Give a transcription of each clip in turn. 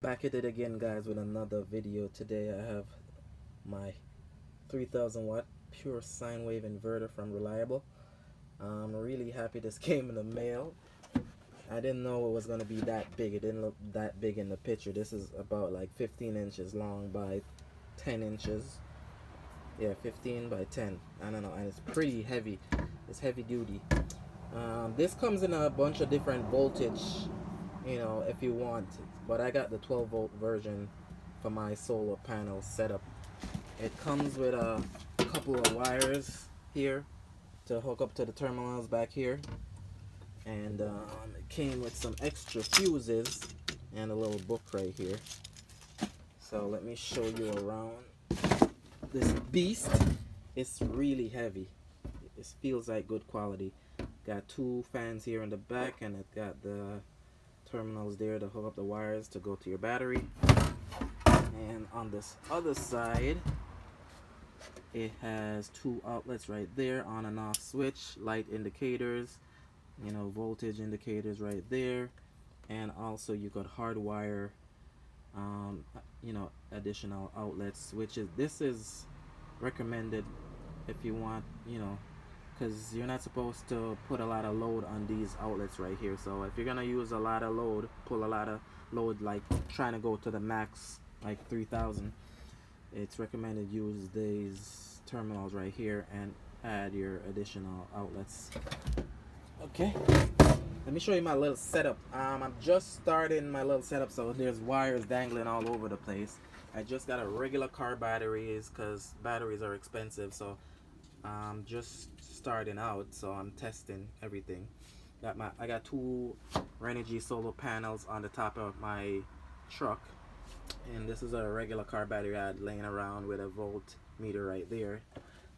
Back at it again, guys, with another video. Today I have my 3000 watt pure sine wave inverter from Reliable. I'm really happy this came in the mail. I didn't know it was going to be that big. It didn't look that big in the picture. This is about like 15 inches long by 10 inches. Yeah, 15 by 10. I don't know, and it's pretty heavy. It's heavy duty. This comes in a bunch of different voltage, if you want, but I got the 12 volt version for my solar panel setup. It comes with a couple of wires here to hook up to the terminals back here, and it came with some extra fuses and a little book right here. So let me show you around this beast. It's really heavy. It feels like good quality. Got two fans here in the back, and it got the terminals there to hook up the wires to go to your battery. And on this other side, it has two outlets right there, on and off switch, light indicators, voltage indicators right there. And also you could hardwire additional outlets, which is, this is recommended if you want, because you're not supposed to put a lot of load on these outlets right here. So if you're gonna use a lot of load, pull a lot of load, like trying to go to the max, like 3000, it's recommended use these terminals right here and add your additional outlets. Okay, let me show you my little setup. I'm just starting my little setup, so there's wires dangling all over the place. I just got a regular car batteries because batteries are expensive, so I'm just starting out, so I'm testing everything. I got two Renogy solar panels on the top of my truck, and this is a regular car battery I had laying around with a voltmeter right there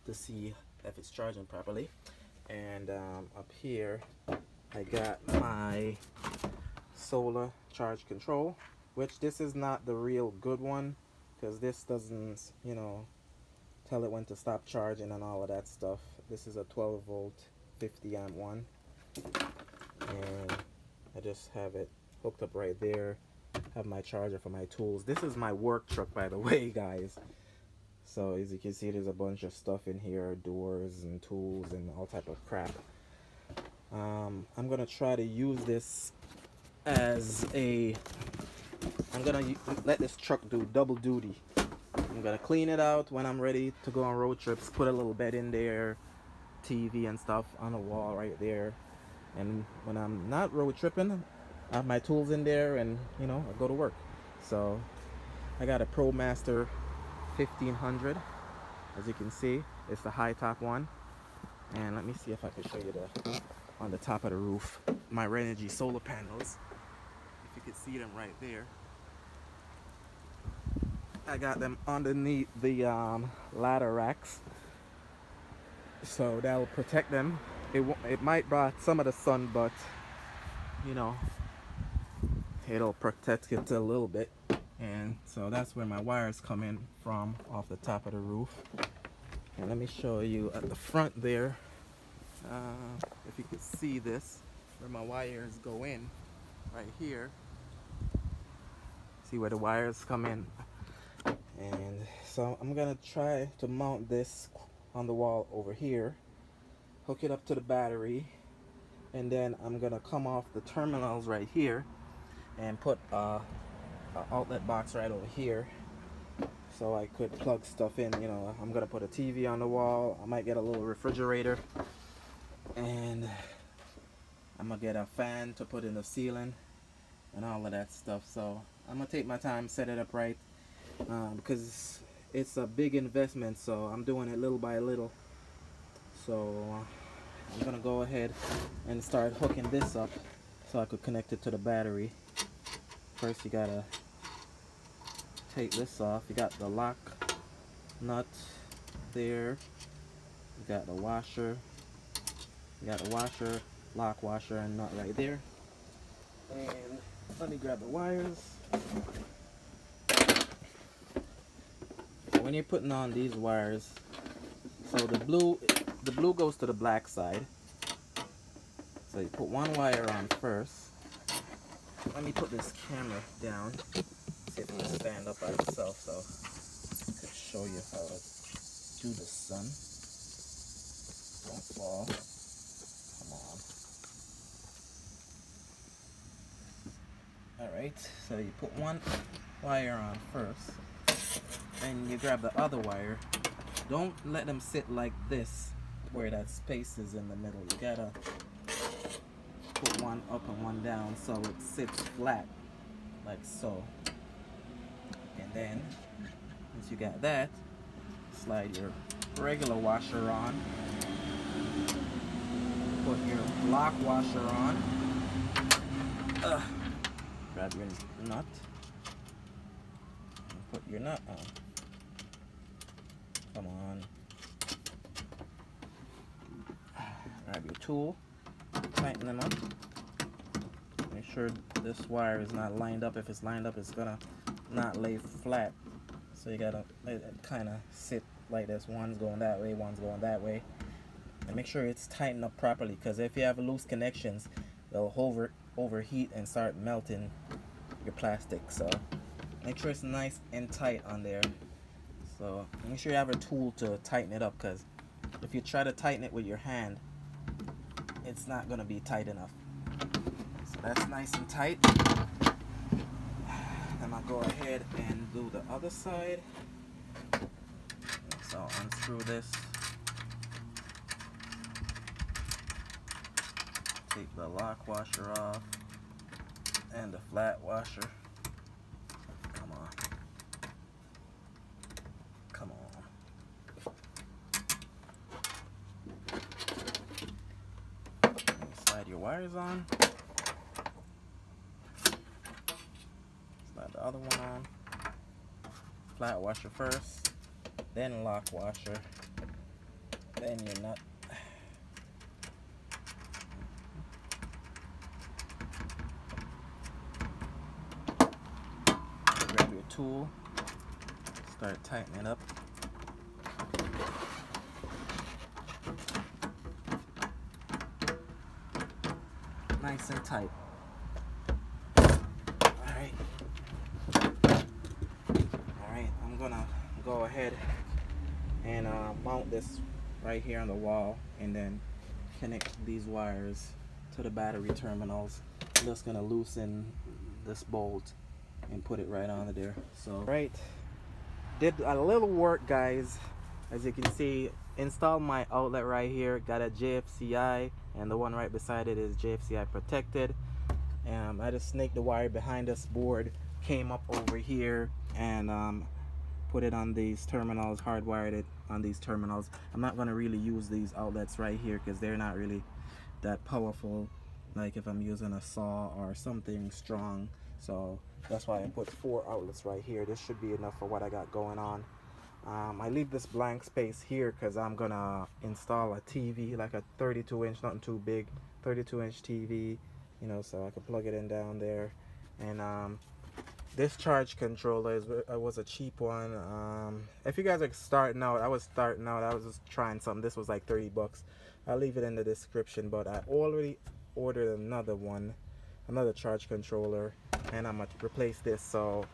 to see if it's charging properly. And up here I got my solar charge control, which this is not the real good one, because this doesn't tell it when to stop charging and all of that stuff. This is a 12 volt 50 amp one, and I just have it hooked up right there. Have my charger for my tools. This is my work truck, by the way, guys. So as you can see, there's a bunch of stuff in here, doors and tools and all type of crap. I'm gonna try to use this as I'm gonna let this truck do double duty. I'm gonna clean it out when I'm ready to go on road trips, put a little bed in there, TV and stuff on the wall right there, and when I'm not road tripping, I have my tools in there, and I go to work. So I got a ProMaster 1500, as you can see. It's the high top one, and let me see if I can show you on the top of the roof my Renogy solar panels, if you can see them right there. I got them underneath the ladder racks, so that'll protect them. It might block some of the sun, but it'll protect it a little bit. And so that's where my wires come in from, off the top of the roof. And let me show you at the front there, if you can see this, where my wires go in right here. See where the wires come in. And so I'm gonna try to mount this on the wall over here, hook it up to the battery, and then I'm gonna come off the terminals right here and put a outlet box right over here, so I could plug stuff in. I'm gonna put a TV on the wall. I might get a little refrigerator, and I'm gonna get a fan to put in the ceiling and all of that stuff. So I'm gonna take my time, set it up right, because it's a big investment, so I'm doing it little by little. So I'm gonna go ahead and start hooking this up so I could connect it to the battery. First you gotta take this off. You got the lock nut there, you got the washer, lock washer and nut right there. And let me grab the wires. When you're putting on these wires, so the blue goes to the black side, so you put one wire on first. Let me put this camera down. stand up by itself, so I could show you how to do the sun. Don't fall. Come on. Alright, so you put one wire on first, then you grab the other wire. Don't let them sit like this where that space is in the middle. You gotta put one up and one down so it sits flat, like so. And then once you got that, slide your regular washer on, put your block washer on, grab your nut and put your nut on. Come on. Grab your tool, tighten them up. Make sure this wire is not lined up. If it's lined up, it's gonna not lay flat. So you gotta let it kind of sit like this. One's going that way, one's going that way. And make sure it's tightened up properly, because if you have loose connections, they'll overheat and start melting your plastic. So make sure it's nice and tight on there. So make sure you have a tool to tighten it up, because if you try to tighten it with your hand, it's not going to be tight enough. So that's nice and tight. Then I'll go ahead and do the other side. So unscrew this. Take the lock washer off and the flat washer. Come on. Come on. Slide your wires on. Slide the other one on. Flat washer first, then lock washer, then your nut. Grab your tool, start tightening it up. Nice and tight. Alright, I'm gonna go ahead and mount this right here on the wall, and then connect these wires to the battery terminals. I'm just gonna loosen this bolt and put it right on there. So right, did a little work, guys. As you can see, installed my outlet right here, got a JFCI, and the one right beside it is JFCI protected. I just snaked the wire behind this board, came up over here, and put it on these terminals, hardwired it on these terminals. I'm not going to really use these outlets right here because they're not really that powerful, like if I'm using a saw or something strong. So that's why I put 4 outlets right here. This should be enough for what I got going on. I leave this blank space here because I'm gonna install a TV, like a 32-inch, nothing too big, 32-inch TV, you know, so I can plug it in down there. And this charge controller was a cheap one. If you guys are starting out, I was just trying something. This was like 30 bucks. I'll leave it in the description, but I already ordered another one, another charge controller, and I'm gonna replace this. So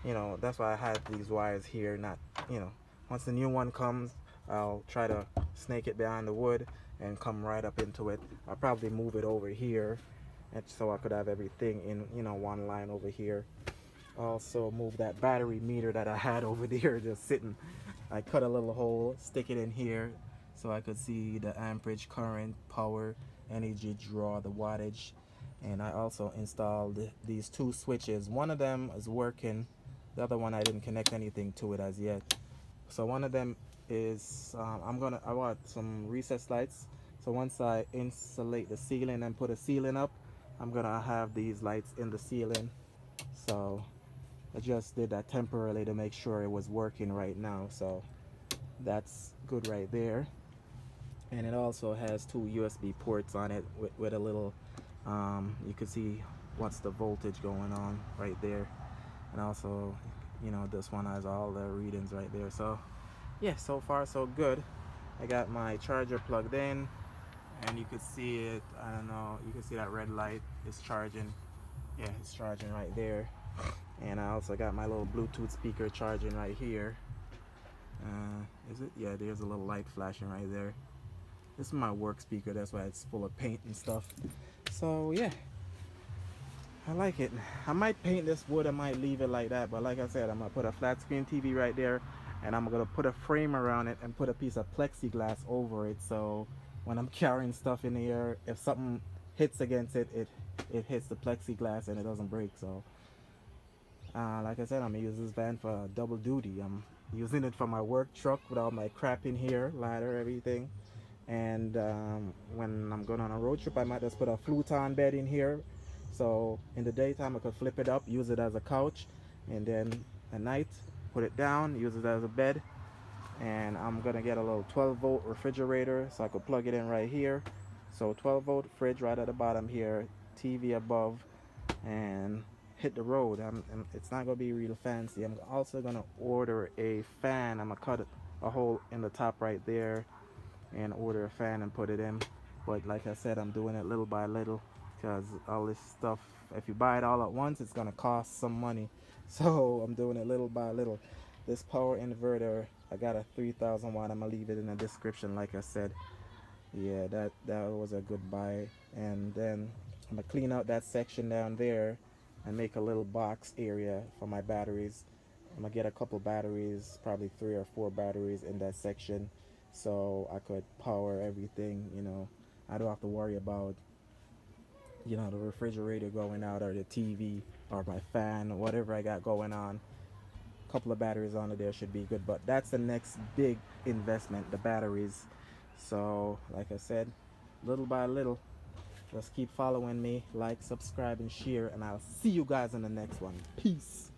you know, that's why I had these wires here. Not, you know, once the new one comes, I'll try to snake it behind the wood and come right up into it. I'll probably move it over here, and so I could have everything in, you know, one line over here. Also move that battery meter that I had over there just sitting. I cut a little hole, stick it in here so I could see the amperage, current, power, energy draw, the wattage. And I also installed these 2 switches. One of them is working. The other one I didn't connect anything to it as yet. So one of them is I want some recessed lights. So once I insulate the ceiling and put a ceiling up, I'm gonna have these lights in the ceiling. So I just did that temporarily to make sure it was working right now. So that's good right there. And it also has 2 USB ports on it with a little you can see what's the voltage going on right there. And also, you know, this one has all the readings right there. So yeah, so far so good. I got my charger plugged in, and you can see it, I don't know, you can see that red light is charging. Yeah, it's charging right there. And I also got my little Bluetooth speaker charging right here. Is it? Yeah, there's a little light flashing right there. This is my work speaker, that's why it's full of paint and stuff. So yeah, I like it. I might paint this wood, I might leave it like that, but like I said, I'm gonna put a flat screen TV right there, and I'm gonna put a frame around it and put a piece of plexiglass over it, so when I'm carrying stuff in the air, if something hits against it, it hits the plexiglass and it doesn't break. So like I said, I'm gonna use this van for double duty. I'm using it for my work truck with all my crap in here, ladder, everything. And when I'm going on a road trip, I might just put a futon bed in here. So in the daytime, I could flip it up, use it as a couch, and then at night, put it down, use it as a bed. And I'm gonna get a little 12-volt refrigerator, so I could plug it in right here. So 12-volt fridge right at the bottom here, TV above, and hit the road. It's not gonna be real fancy. I'm also gonna order a fan. I'm gonna cut a hole in the top right there and order a fan and put it in. But like I said, I'm doing it little by little, because all this stuff, if you buy it all at once, it's gonna cost some money. So I'm doing it little by little. This power inverter, I got a 3000 watt. I'm gonna leave it in the description, like I said. Yeah, that was a good buy. And then I'm gonna clean out that section down there and make a little box area for my batteries. I'm gonna get a couple batteries, probably 3 or 4 batteries in that section, so I could power everything. I don't have to worry about the refrigerator going out, or the TV, or my fan, or whatever I got going on. A couple of batteries on it there should be good, but that's the next big investment, the batteries. So like I said, little by little, just keep following me, like, subscribe, and share, and I'll see you guys in the next one. Peace.